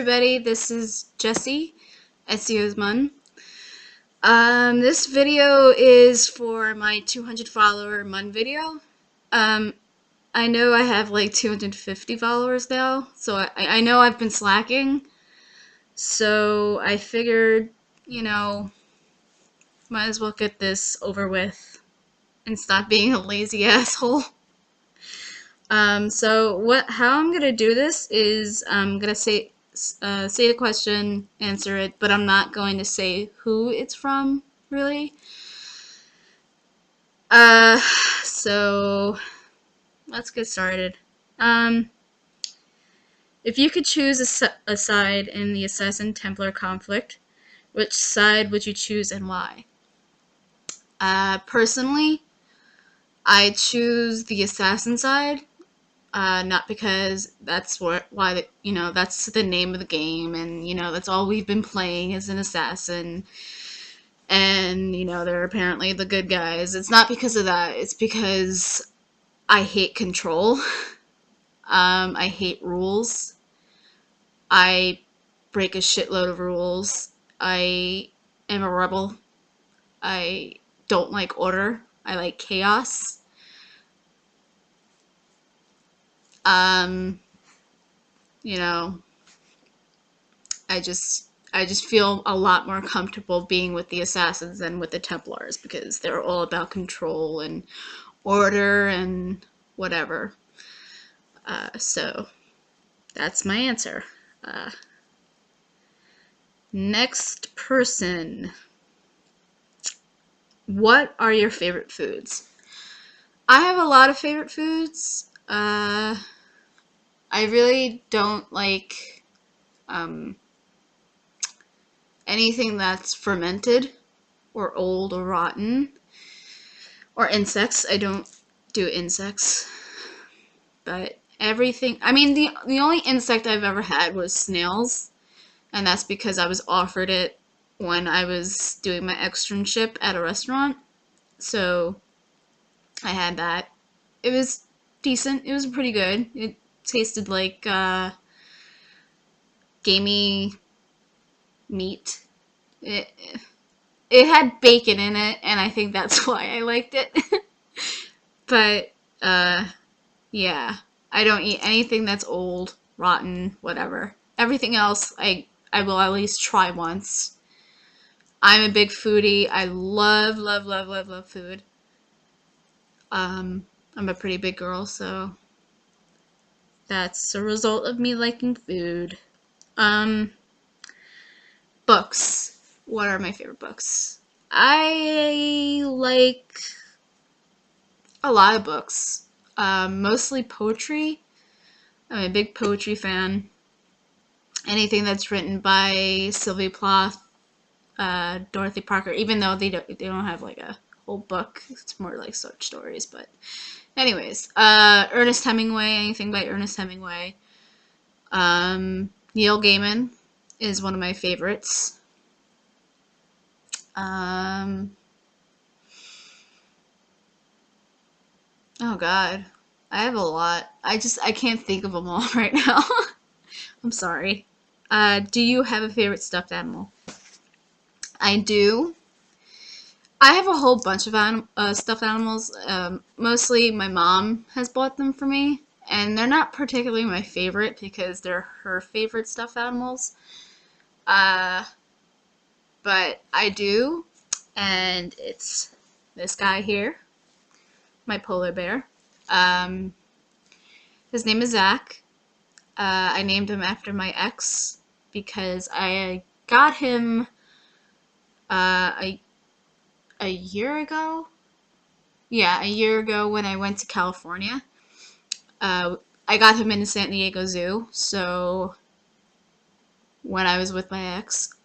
everybody, this is Jessie, Ezio-Mun. This video is for my 200 follower mun video. I know I have like 250 followers now, so I know I've been slacking. So I figured, might as well get this over with and stop being a lazy asshole. How I'm gonna do this is I'm gonna say the question, answer it, but I'm not going to say who it's from, really. So let's get started. If you could choose a side in the Assassin-Templar conflict, which side would you choose and why? Personally, I choose the assassin side. Not because that's that's the name of the game, and that's all we've been playing as an assassin, and they're apparently the good guys. It's not because of that. It's because I hate control. I hate rules. I break a shitload of rules. I am a rebel. I don't like order. I like chaos. I just feel a lot more comfortable being with the assassins than with the Templars because they're all about control and order and whatever. So that's my answer. Next person. What are your favorite foods? I have a lot of favorite foods. I really don't like anything that's fermented or old or rotten or insects. I don't do insects, but everything. I mean, the only insect I've ever had was snails, and that's because I was offered it when I was doing my externship at a restaurant. So I had that. It was decent. It was pretty good. It tasted like gamey meat. It had bacon in it, and I think that's why I liked it. But yeah, I don't eat anything that's old, rotten, whatever. Everything else I will at least try once. I'm a big foodie. I love food. I'm a pretty big girl, so that's a result of me liking food. Books. What are my favorite books? I like a lot of books. Mostly poetry. I'm a big poetry fan. Anything that's written by Sylvia Plath, Dorothy Parker, even though they don't have like a whole book. It's more like short stories, but anyways, Ernest Hemingway, anything by Ernest Hemingway. Neil Gaiman is one of my favorites. Oh god, I have a lot. I can't think of them all right now. I'm sorry. Do you have a favorite stuffed animal? I do. I have a whole bunch of stuffed animals. Mostly my mom has bought them for me, and they're not particularly my favorite because they're her favorite stuffed animals. But I do, and it's this guy here, my polar bear. His name is Zach. I named him after my ex because I got him a year ago. Yeah, a year ago when I went to California. I got him in the San Diego Zoo, so when I was with my ex,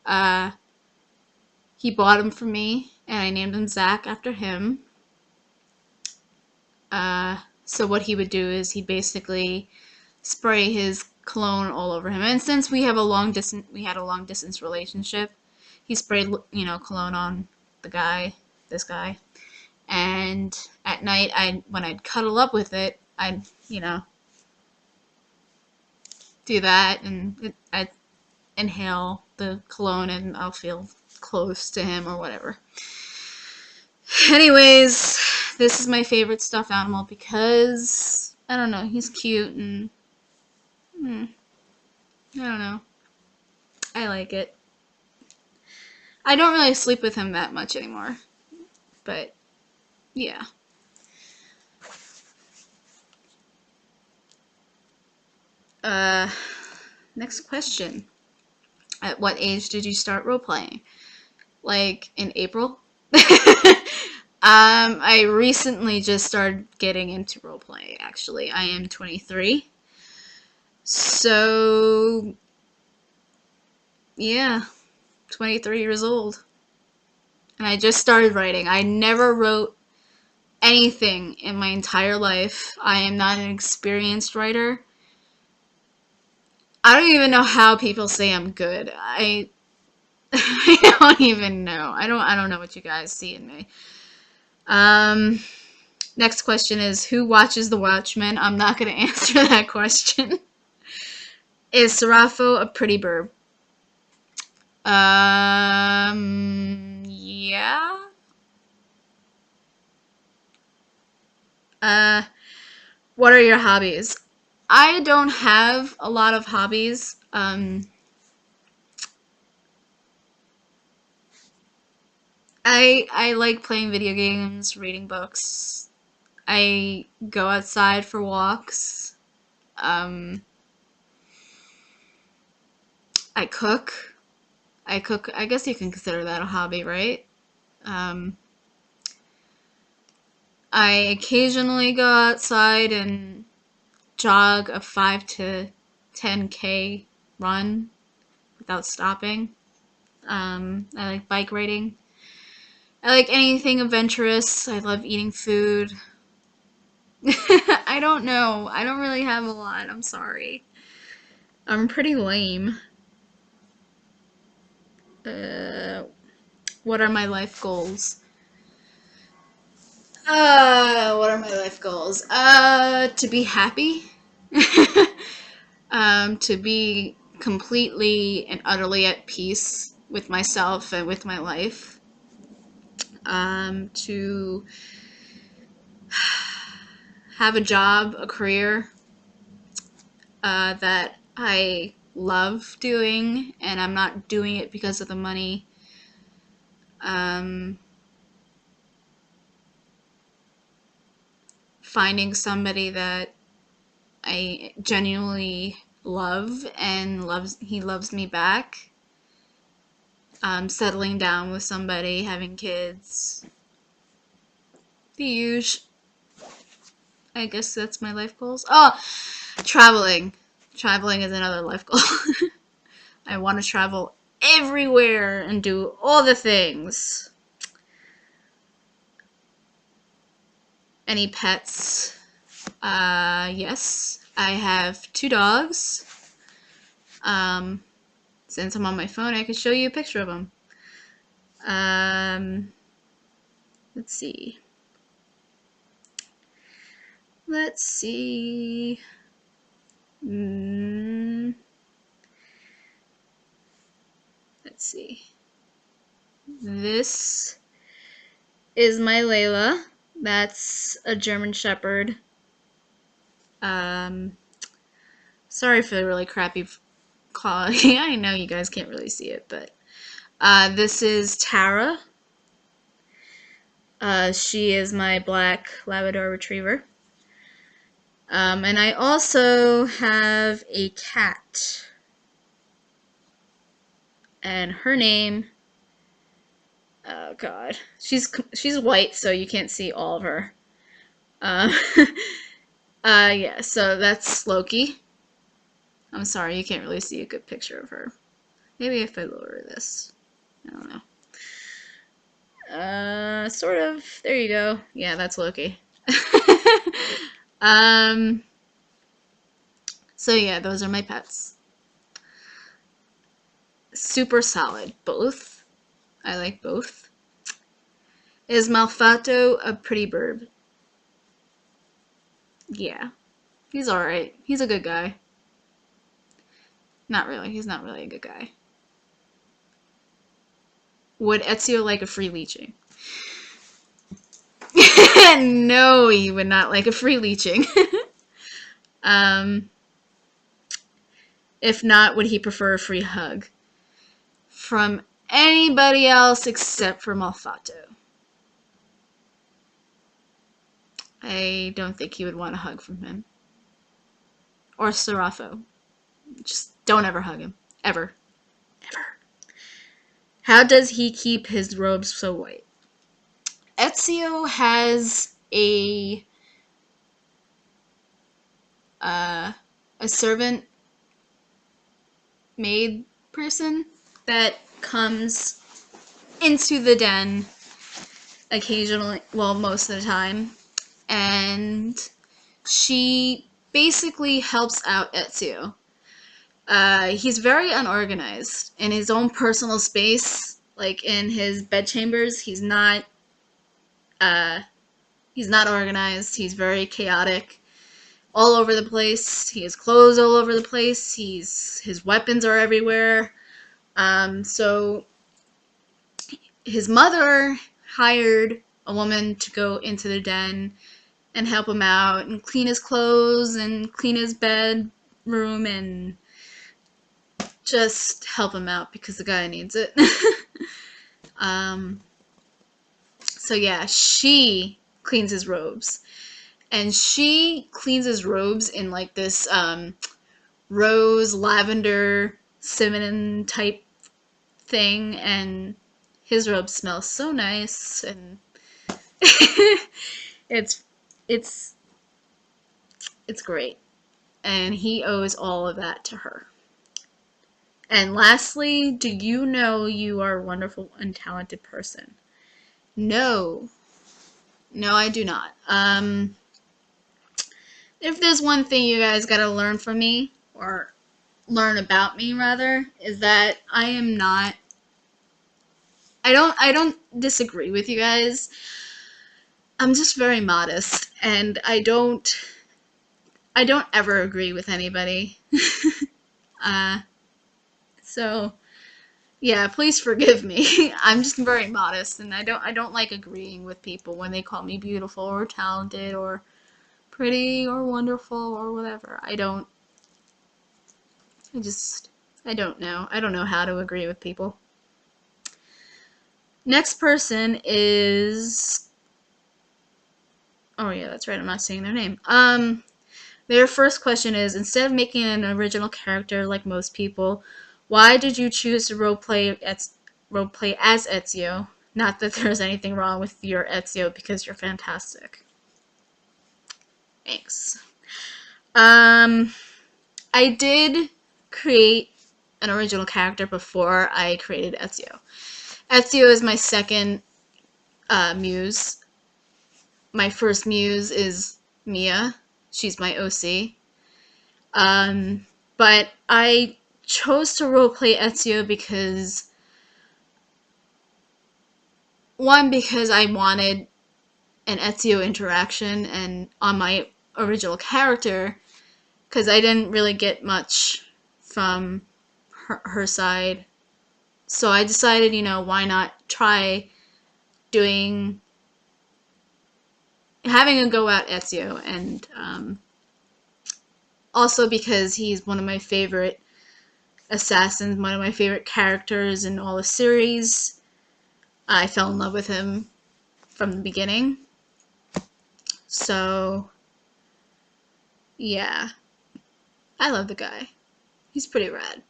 he bought him for me, and I named him Zach after him. So what he would do is he basically spray his cologne all over him. And since we had a long distance relationship, he sprayed, cologne on this guy. And at night, when I'd cuddle up with it, I'd, do that, and inhale the cologne and I'll feel close to him or whatever. Anyways, this is my favorite stuffed animal because, I don't know, he's cute and, I don't know, I like it. I don't really sleep with him that much anymore, but yeah. Next question. At what age did you start role-playing? Like, in April? I recently just started getting into role-playing, actually. I am 23. So, yeah, 23 years old. And I just started writing. I never wrote anything in my entire life. I am not an experienced writer. I don't even know how people say I'm good. I don't even know. I don't know what you guys see in me. Next question is, who watches The Watchmen? I'm not going to answer that question. Is Serafo a pretty burb? Yeah. What are your hobbies? I don't have a lot of hobbies. I like playing video games, reading books. I go outside for walks. I cook. I guess you can consider that a hobby, right? I occasionally go outside and jog a 5 to 10K run without stopping. I like bike riding. I like anything adventurous. I love eating food. I don't know. I don't really have a lot. I'm sorry. I'm pretty lame. What are my life goals? What are my life goals? To be happy. To be completely and utterly at peace with myself and with my life. To have a job, a career that I love doing, and I'm not doing it because of the money. Finding somebody that I genuinely love and he loves me back. Settling down with somebody, having kids. The usual. I guess that's my life goals. Oh, traveling. Traveling is another life goal. I want to travel everywhere and do all the things. Any pets? Yes. I have 2 dogs. Since I'm on my phone, I can show you a picture of them. Let's see. Let's see. Let's see. This is my Layla. That's a German Shepherd. Sorry for the really crappy quality. I know you guys can't really see it, but this is Tara. She is my black Labrador Retriever. And I also have a cat. And her name, oh god, she's white, so you can't see all of her. Yeah, so that's Loki. I'm sorry, you can't really see a good picture of her. Maybe if I lower this. I don't know. Sort of. There you go. Yeah, that's Loki. So yeah, those are my pets. Super solid. Both. I like both. Is Malfato a pretty bird? Yeah. He's alright. He's a good guy. Not really. He's not really a good guy. Would Ezio like a free leeching? No, he would not like a free leeching. um, if not, would he prefer a free hug? From anybody else except for Malfato. I don't think he would want a hug from him. Or Serafo. Just don't ever hug him. Ever. Ever. How does he keep his robes so white? Ezio has a servant maid person that comes into the den occasionally, well, most of the time, and she basically helps out Ezio. He's very unorganized in his own personal space, like in his bedchambers. He's not organized. He's very chaotic, all over the place. He has clothes all over the place. His weapons are everywhere. So his mother hired a woman to go into the den and help him out and clean his clothes and clean his bedroom and just help him out because the guy needs it. So yeah, she cleans his robes. And she cleans his robes in like this rose, lavender, cinnamon type thing, and his robe smells so nice, and it's it's great. And he owes all of that to her. And lastly, do you know you are a wonderful and talented person? No. No, I do not. If there's one thing you guys gotta learn from me, or learn about me rather, is that I am not, I don't disagree with you guys. I'm just very modest, and I don't ever agree with anybody. So yeah, please forgive me. I'm just very modest, and I don't like agreeing with people when they call me beautiful or talented or pretty or wonderful or whatever. I don't know. I don't know how to agree with people. Next person is, oh yeah, that's right, I'm not saying their name. Their first question is, instead of making an original character like most people, why did you choose to roleplay as Ezio? Not that there's anything wrong with your Ezio, because you're fantastic. Thanks. I did create an original character before I created Ezio. Ezio is my second muse. My first muse is Mia. She's my OC. But I chose to roleplay Ezio because, one, because I wanted an Ezio interaction and on my original character, because I didn't really get much from her side. So I decided, why not try having a go at Ezio, and also because he's one of my favorite assassins, one of my favorite characters in all the series. I fell in love with him from the beginning. So, yeah. I love the guy. He's pretty rad.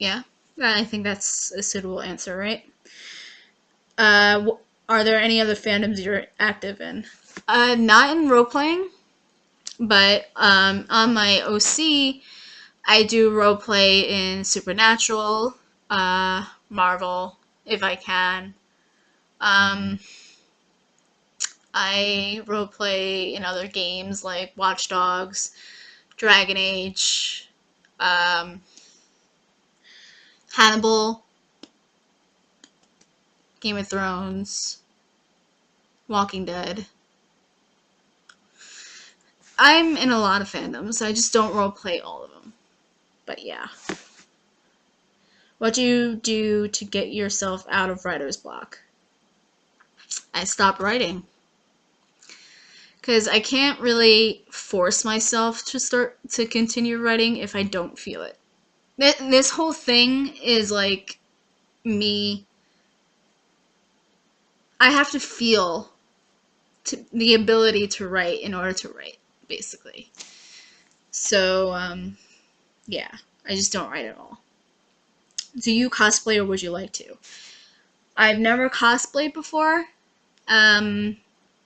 Yeah, I think that's a suitable answer, right? Are there any other fandoms you're active in? Not in role-playing, but on my OC, I do roleplay in Supernatural, Marvel, if I can. I roleplay in other games like Watch Dogs, Dragon Age, Hannibal, Game of Thrones, Walking Dead. I'm in a lot of fandoms. I just don't roleplay all of them. But yeah. What do you do to get yourself out of writer's block? I stopped writing. Because I can't really force myself to continue writing if I don't feel it. This whole thing is like me. I have to feel the ability to write in order to write, basically. So, yeah, I just don't write at all. Do you cosplay or would you like to? I've never cosplayed before.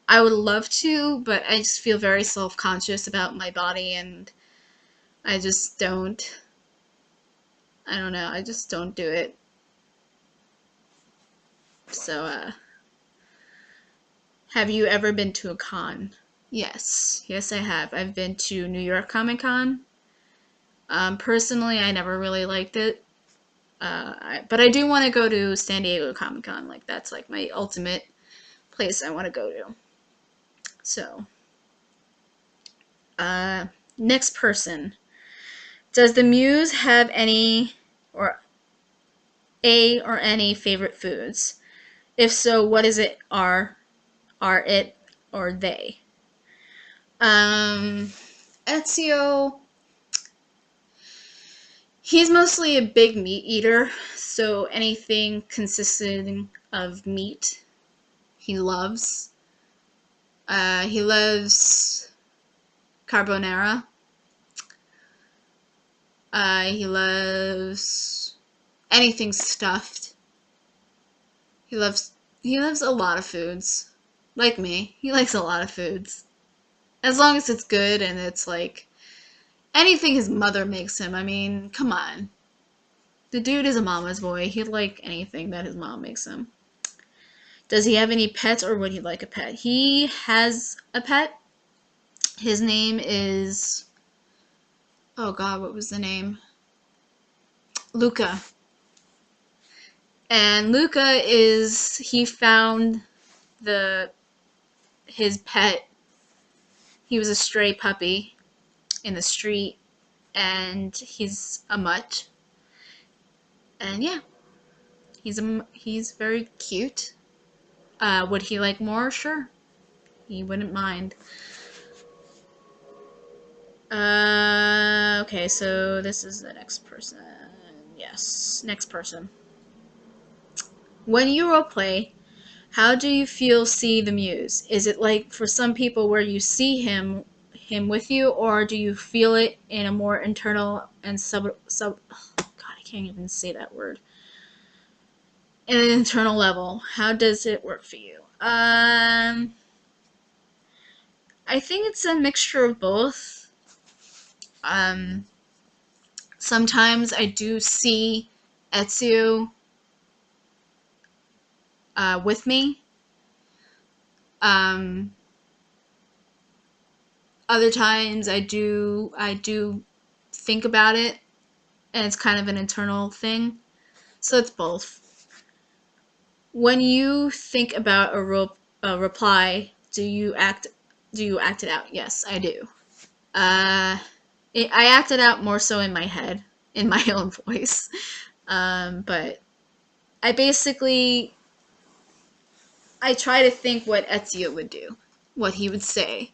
I would love to, but I just feel very self-conscious about my body, and I just don't. I don't know. I just don't do it. So, have you ever been to a con? Yes. Yes, I have. I've been to New York Comic Con. Personally, I never really liked it. But I do want to go to San Diego Comic Con. Like, that's like my ultimate place I want to go to. So, next person. Does the Muse have any or any favorite foods? If so, what is it? Are it or they? Ezio, he's mostly a big meat eater, so anything consisting of meat, he loves. He loves carbonara. He loves anything stuffed. He loves a lot of foods. Like me, he likes a lot of foods. As long as it's good and it's like anything his mother makes him. I mean, come on. The dude is a mama's boy. He'd like anything that his mom makes him. Does he have any pets or would he like a pet? He has a pet. His name is... Oh god, what was the name? Luca. And Luca is... He found his pet. He was a stray puppy in the street, and he's a mutt. And yeah, he's very cute. Would he like more? Sure. He wouldn't mind. Okay, so this is the next person. Yes, next person. When you roleplay, how do you feel see the Muse? Is it like for some people where you see him with you, or do you feel it in a more internal and oh God, I can't even say that word. In an internal level, how does it work for you? I think it's a mixture of both. Sometimes I do see Ezio with me. Other times I do think about it, and it's kind of an internal thing. So it's both. When you think about a reply, do you act it out? Yes, I do. I act it out more so in my head, in my own voice. But I basically try to think what Ezio would do, what he would say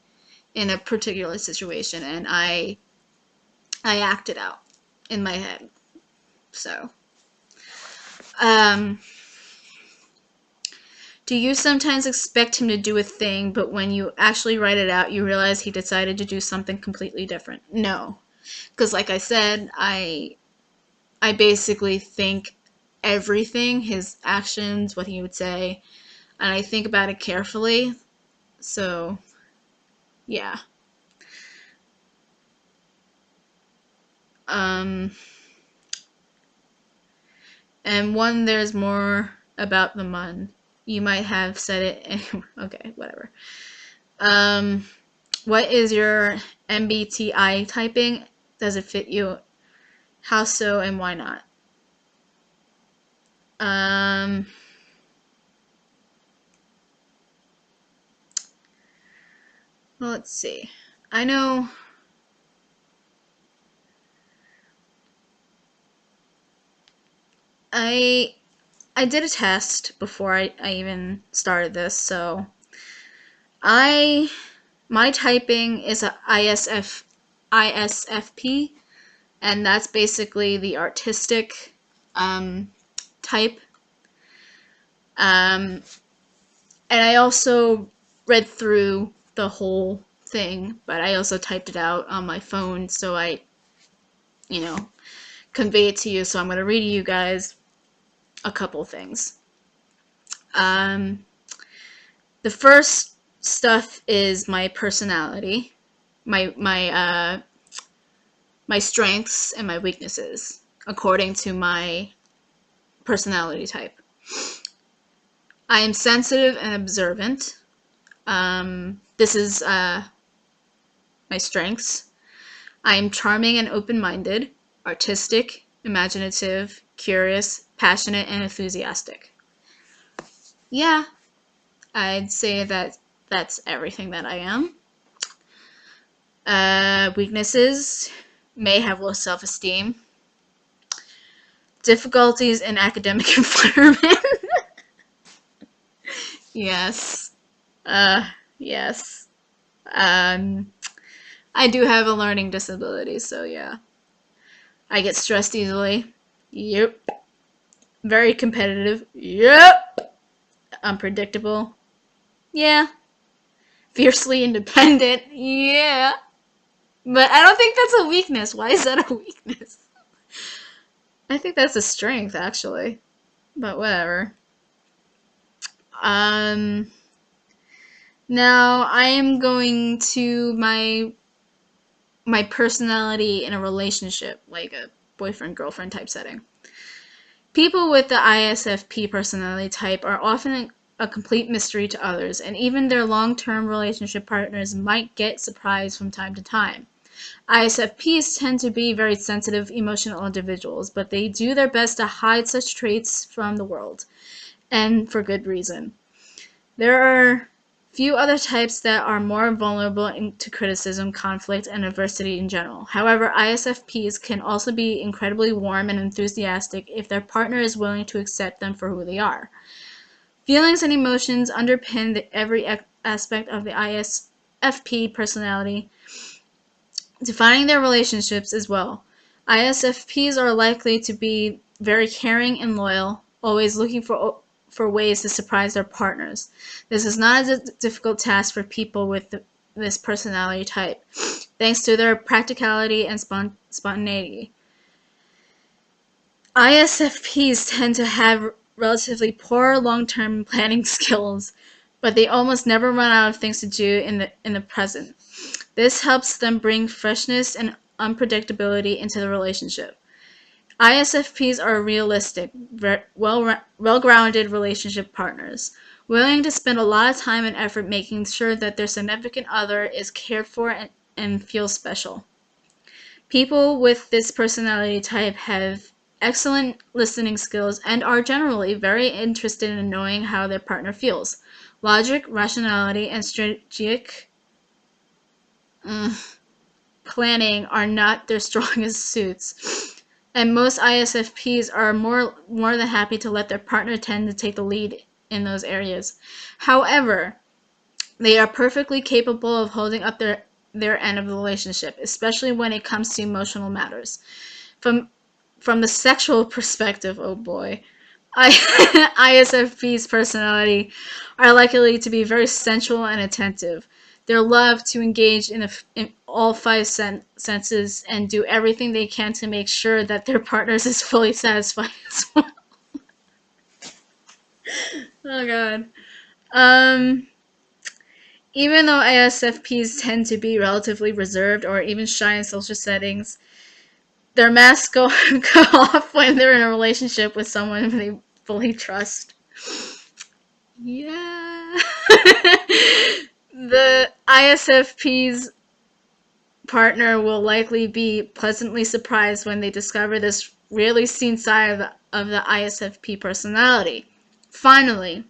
in a particular situation, and I act it out in my head. So, do you sometimes expect him to do a thing, but when you actually write it out, you realize he decided to do something completely different? No, because like I said, I basically think everything, his actions, what he would say, and I think about it carefully. So, yeah. And one, there's more about the mun. You might have said it anyway. Okay, whatever. What is your MBTI typing? Does it fit you? How so and why not? Well, let's see. I know I I did a test before I even started this, so I my typing is a ISFP, and that's basically the artistic type. Um, and I also read through the whole thing, but I also typed it out on my phone, so I, you know, convey it to you. So I'm going to read you guys a couple things. Um, the first stuff is my personality, my my strengths and my weaknesses according to my personality type. I am sensitive and observant. This is my strengths. I am charming and open-minded, artistic, imaginative, curious, passionate, and enthusiastic. Yeah, I'd say that that's everything that I am. Weaknesses: may have low self-esteem, difficulties in academic environment. Yes. Yes. Um, I do have a learning disability, so yeah. I get stressed easily. Yep. Very competitive. Yep. Unpredictable. Yeah. Fiercely independent. Yeah. But I don't think that's a weakness. Why is that a weakness? I think that's a strength, actually. But whatever. Um, Now I am going to my personality in a relationship, like a boyfriend girlfriend type setting. People with the ISFP personality type are often a complete mystery to others, and even their long-term relationship partners might get surprised from time to time. ISFPs tend to be very sensitive, emotional individuals, but they do their best to hide such traits from the world, and for good reason. There are few other types that are more vulnerable to criticism, conflict, and adversity in general. However, ISFPs can also be incredibly warm and enthusiastic if their partner is willing to accept them for who they are. Feelings and emotions underpin every aspect of the ISFP personality, defining their relationships as well. ISFPs are likely to be very caring and loyal, always looking for ways to surprise their partners. This is not a difficult task for people with this personality type, thanks to their practicality and spontaneity. ISFPs tend to have relatively poor long-term planning skills, but they almost never run out of things to do in the present. This helps them bring freshness and unpredictability into the relationship. ISFPs are realistic, well-grounded relationship partners, willing to spend a lot of time and effort making sure that their significant other is cared for and feels special. People with this personality type have excellent listening skills and are generally very interested in knowing how their partner feels. Logic, rationality, and strategic planning are not their strongest suits, and most ISFPs are more than happy to let their partner tend to take the lead in those areas. However, they are perfectly capable of holding up their end of the relationship, especially when it comes to emotional matters. From the sexual perspective, oh boy, ISFP's personality are likely to be very sensual and attentive. Their love to engage in all five senses and do everything they can to make sure that their partners is fully satisfied as well. Oh god. Um, Even though ISFPs tend to be relatively reserved or even shy in social settings, their masks go off when they're in a relationship with someone they fully trust. Yeah. The ISFP's partner will likely be pleasantly surprised when they discover this rarely seen side of the ISFP personality. Finally,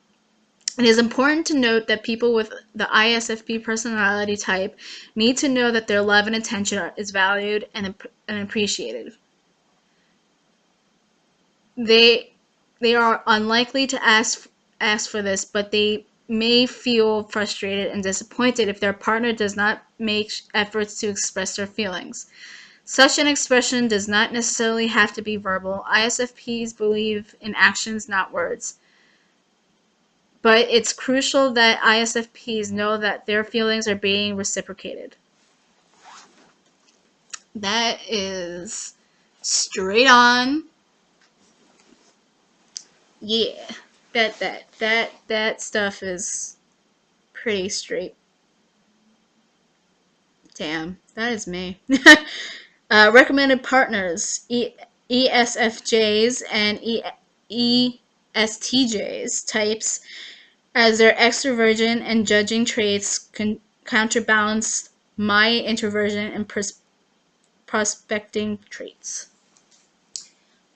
It is important to note that people with the ISFP personality type need to know that their love and attention is valued and appreciated. They are unlikely to ask for this, but they may feel frustrated and disappointed if their partner does not make efforts to express their feelings. Such an expression does not necessarily have to be verbal. ISFPs believe in actions, not words. But it's crucial that ISFPs know that their feelings are being reciprocated. That is straight on. Yeah. That stuff is pretty straight. Damn, that is me. Recommended partners: ESFJs and ESTJs types, as their extroversion and judging traits can counterbalance my introversion and prospecting traits.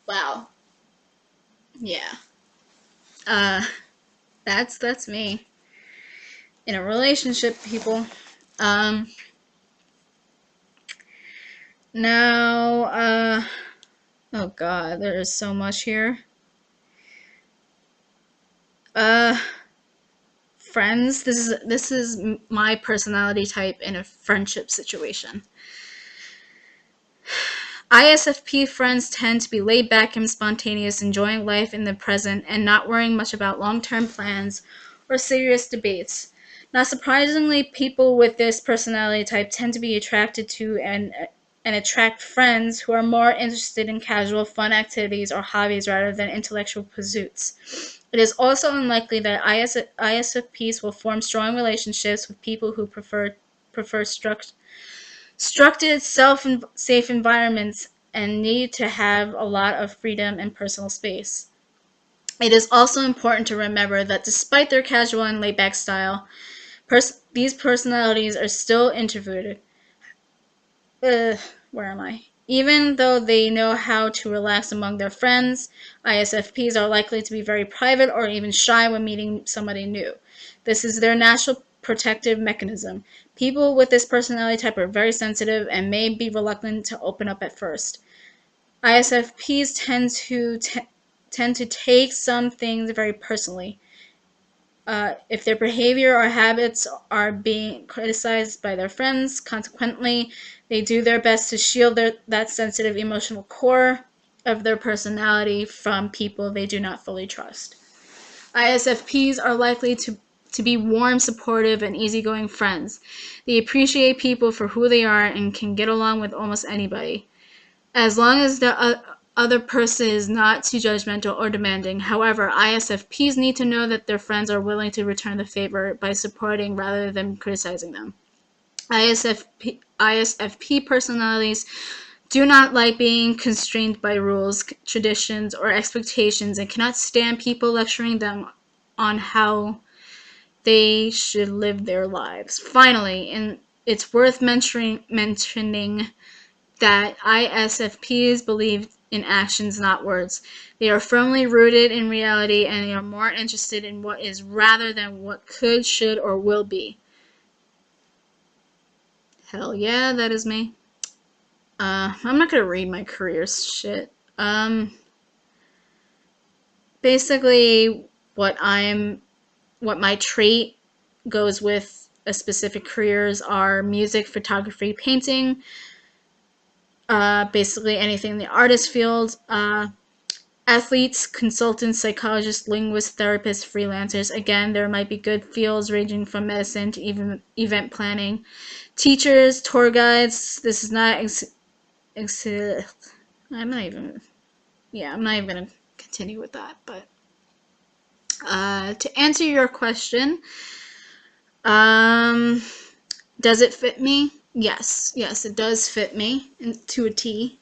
Wow. Yeah. Uh, that's me in a relationship, people. Um, now, oh God, there is so much here. Uh, Friends. This is my personality type in a friendship situation. ISFP friends tend to be laid back and spontaneous, enjoying life in the present and not worrying much about long-term plans or serious debates. Not surprisingly, people with this personality type tend to be attracted to and attract friends who are more interested in casual, fun activities or hobbies rather than intellectual pursuits. It is also unlikely that ISFPs will form strong relationships with people who prefer structured, safe environments and need to have a lot of freedom and personal space. It is also important to remember that despite their casual and laid-back style, these personalities are still introverted. Where am I? Even though they know how to relax among their friends, ISFPs are likely to be very private or even shy when meeting somebody new. This is their natural protective mechanism. People with this personality type are very sensitive and may be reluctant to open up at first. ISFPs tend to take some things very personally. If their behavior or habits are being criticized by their friends, consequently, they do their best to shield that sensitive emotional core of their personality from people they do not fully trust. ISFPs are likely to be warm, supportive, and easygoing friends. They appreciate people for who they are and can get along with almost anybody, as long as the other person is not too judgmental or demanding. However, ISFPs need to know that their friends are willing to return the favor by supporting rather than criticizing them. ISFP personalities do not like being constrained by rules, traditions, or expectations and cannot stand people lecturing them on how they should live their lives. Finally, and it's worth mentioning that ISFPs believe in actions, not words. They are firmly rooted in reality and they are more interested in what is rather than what could, should, or will be. Hell yeah, that is me. I'm not gonna read my career shit. Basically, what my trait goes with a specific careers are music, photography, painting, basically anything in the artist field, athletes, consultants, psychologists, linguists, therapists, freelancers. Again, there might be good fields ranging from medicine to even event planning. Teachers, tour guides. This is not I'm not even gonna continue with that. But to answer your question, does it fit me? Yes, it does fit me to a T.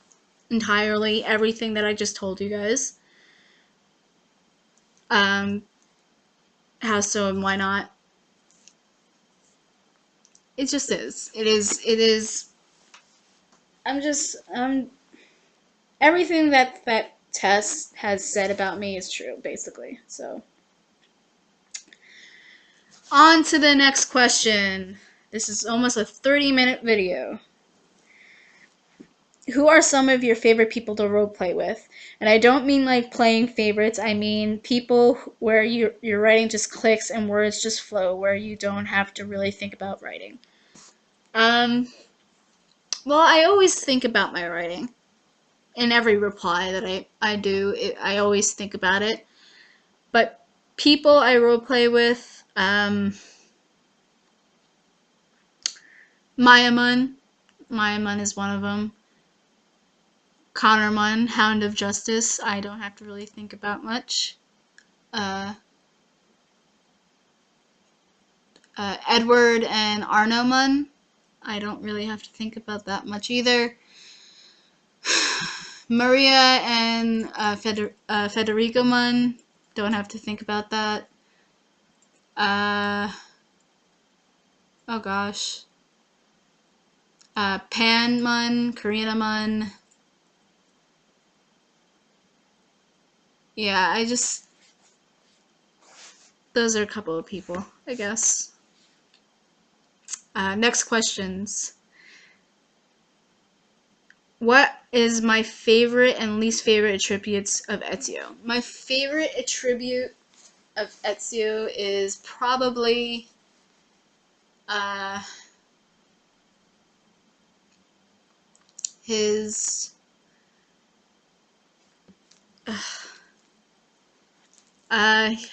Entirely everything that I just told you guys. How so and why not? It just is. It is. Everything that Tess has said about me is true, basically. So On to the next question. This is almost a 30-minute video. Who are some of your favorite people to roleplay with? And I don't mean like playing favorites. I mean people where your writing just clicks and words just flow, where you don't have to really think about writing. Well, I always think about my writing. In every reply that I do, I always think about it. But people I roleplay with, Maya Mun. Maya Mun is one of them. Connor Munn, Hound of Justice. I don't have to really think about much. Edward and Arno Munn. I don't really have to think about that much either. Maria and Federico Munn. Don't have to think about that. Oh gosh. Pan Munn, Karina Munn. Yeah, those are a couple of people, I guess. Next questions. What is my favorite and least favorite attributes of Ezio? My favorite attribute of Ezio is probably his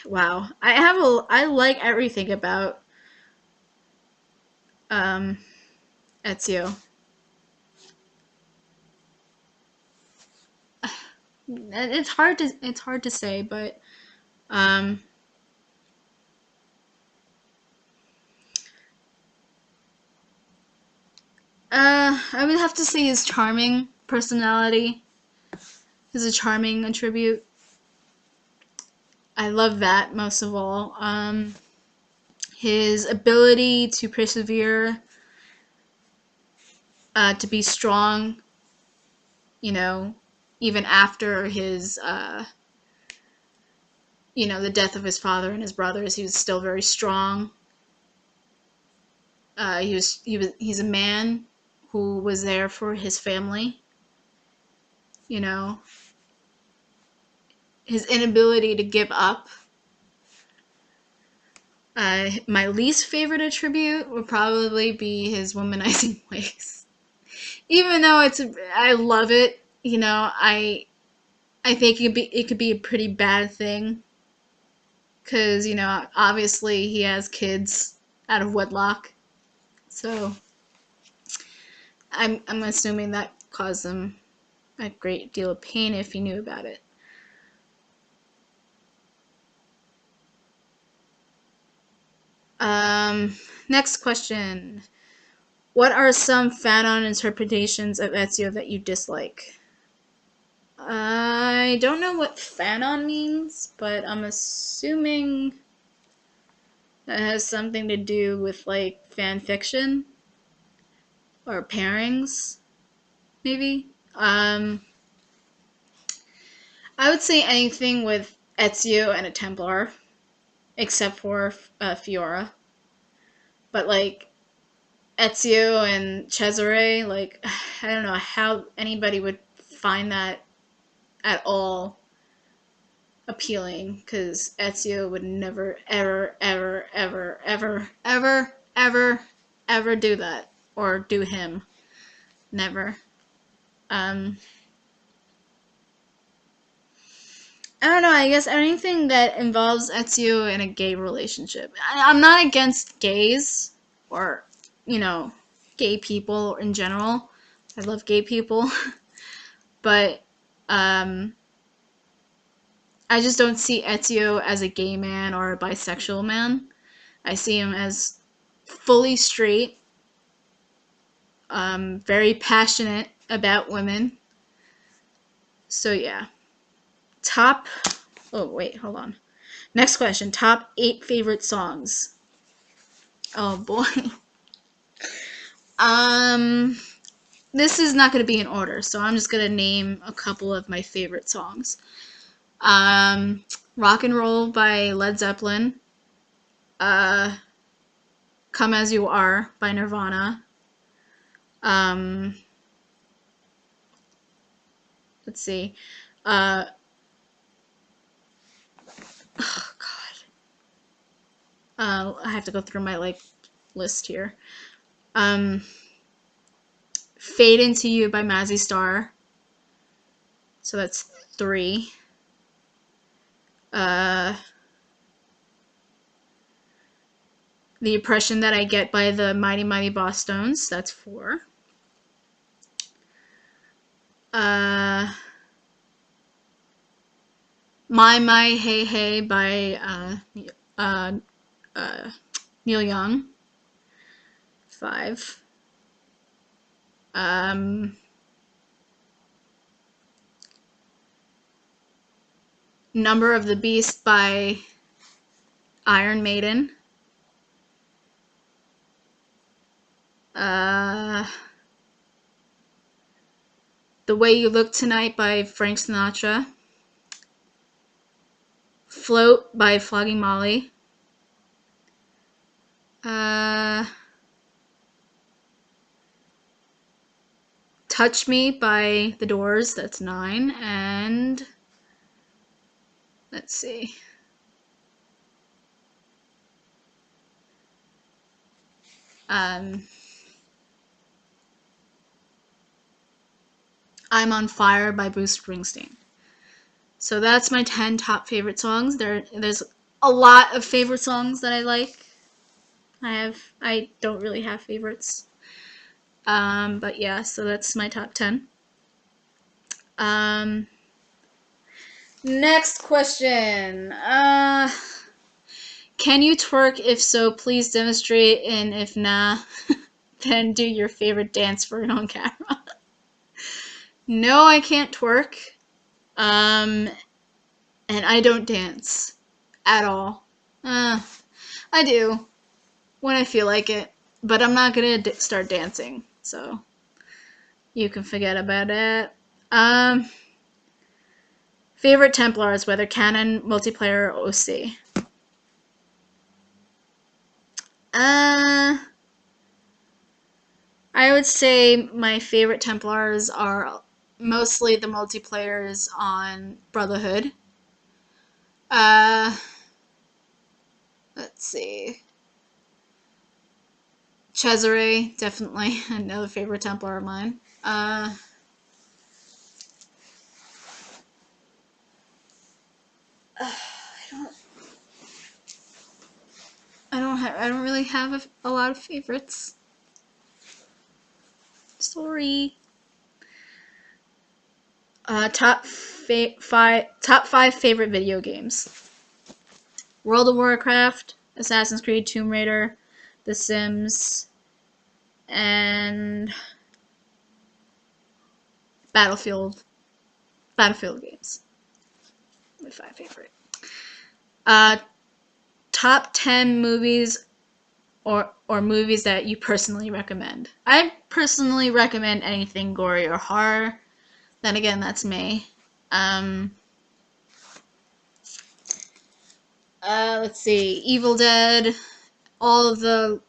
wow. I like everything about Ezio. It's hard to say, but I would have to say his charming personality is a charming attribute. I love that most of all. His ability to persevere, to be strong, you know, even after his, the death of his father and his brothers, he was still very strong. He's a man who was there for his family. His inability to give up. My least favorite attribute would probably be his womanizing ways. Even though I love it, I think it could be a pretty bad thing. Because, obviously he has kids out of wedlock. So I'm assuming that caused him a great deal of pain if he knew about it. Next question. What are some fanon interpretations of Ezio that you dislike? I don't know what fanon means, but I'm assuming that has something to do with like fan fiction or pairings, maybe. I would say anything with Ezio and a Templar, except for Fiora. But like Ezio and Cesare, like I don't know how anybody would find that at all appealing, because Ezio would never, ever, ever, ever, ever, ever, ever, ever do that, or do him. Never. I don't know, I guess anything that involves Ezio in a gay relationship. I'm not against gays, or, gay people in general. I love gay people. But, I just don't see Ezio as a gay man or a bisexual man. I see him as fully straight, very passionate about women. So yeah. Oh wait, hold on. Next question, top 8 favorite songs. Oh boy. This is not going to be in order, so I'm just going to name a couple of my favorite songs. Rock and Roll by Led Zeppelin. Come As You Are by Nirvana. Let's see. Oh God. I have to go through my list here. Fade Into You by Mazzy Star. So that's 3. The Impression That I Get by the Mighty Mighty Boss Stones. That's 4. My Hey Hey by Neil Young. 5. Number of the Beast by Iron Maiden. The Way You Look Tonight by Frank Sinatra. Float by Flogging Molly. Touch Me by The Doors. That's 9. And let's see. I'm on Fire by Bruce Springsteen. So that's my 10 top favorite songs. There's a lot of favorite songs that I like. I don't really have favorites. But yeah, so that's my top 10. Next question. Can you twerk? If so, please demonstrate, and if nah, then do your favorite dance for it on camera. No, I can't twerk. And I don't dance at all. I do when I feel like it, but I'm not gonna start dancing, so you can forget about it. Favorite Templars, whether canon, multiplayer, or OC. I would say my favorite Templars are mostly the multiplayers on Brotherhood. Let's see. Cesare, definitely another favorite Templar of mine. I don't really have a lot of favorites. Sorry. Top 5 favorite video games. World of Warcraft, Assassin's Creed, Tomb Raider, The Sims, and Battlefield games. My 5 favorite. Top 10 movies or movies that you personally recommend. I personally recommend anything gory or horror. Then again, that's me. Let's see. Evil Dead, all of the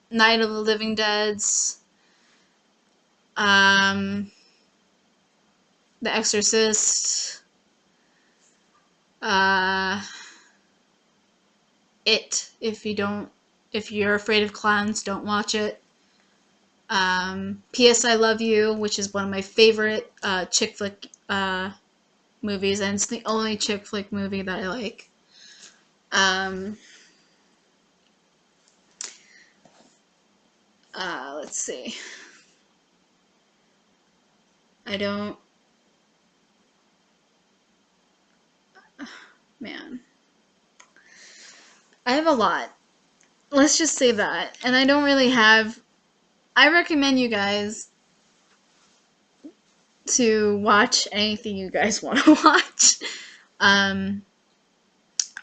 Night of the Living Deads, The Exorcist, It. If you're afraid of clowns, don't watch it. P.S. I Love You, which is one of my favorite chick flick movies, and it's the only chick flick movie that I like. Let's see. Man. I have a lot. Let's just say that. And I don't really have... I recommend you guys to watch anything you guys want to watch.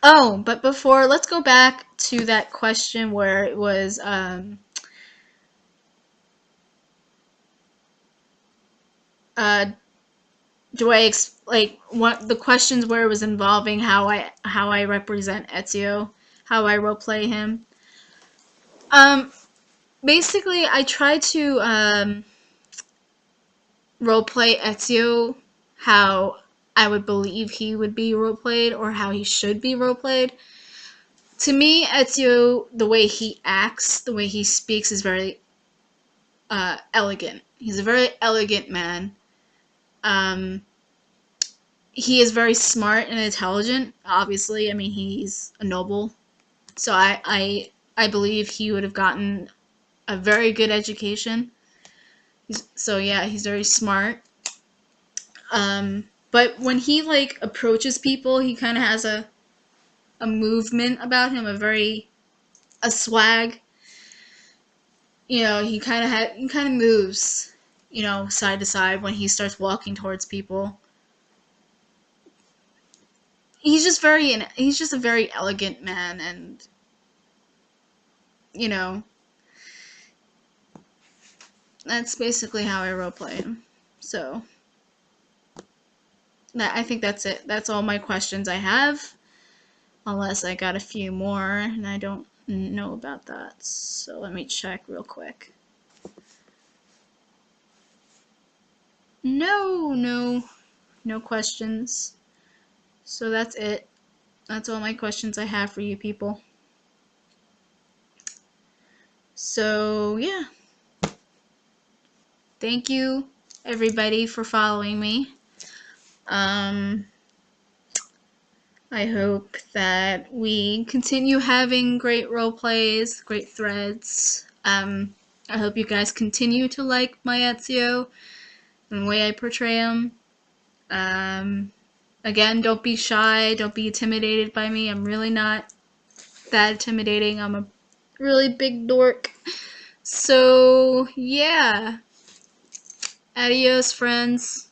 Oh, but before, let's go back to that question where it was... do I what the questions where it was involving how I represent Ezio, how I roleplay him. Um, basically, I try to roleplay Ezio how I would believe he would be roleplayed or how he should be roleplayed. To me, Ezio, the way he acts, the way he speaks, is very elegant. He's a very elegant man. Um, he is very smart and intelligent. Obviously, I mean he's a noble, so I believe he would have gotten a very good education. So yeah, he's very smart. But when he like approaches people, he kind of has a movement about him, a swag. He kind of moves, side to side when he starts walking towards people. He's just a very elegant man, and you know that's basically how I roleplay him. So I think that's it. That's all my questions I have, unless I got a few more and I don't know about that. So let me check real quick. No questions. So that's it. That's all my questions I have for you people. So yeah, thank you everybody for following me. I hope that we continue having great role plays, great threads. I hope you guys continue to like my Ezio and the way I portray him. Again, don't be shy, don't be intimidated by me. I'm really not that intimidating. I'm a really big dork. So, yeah. Adios, friends.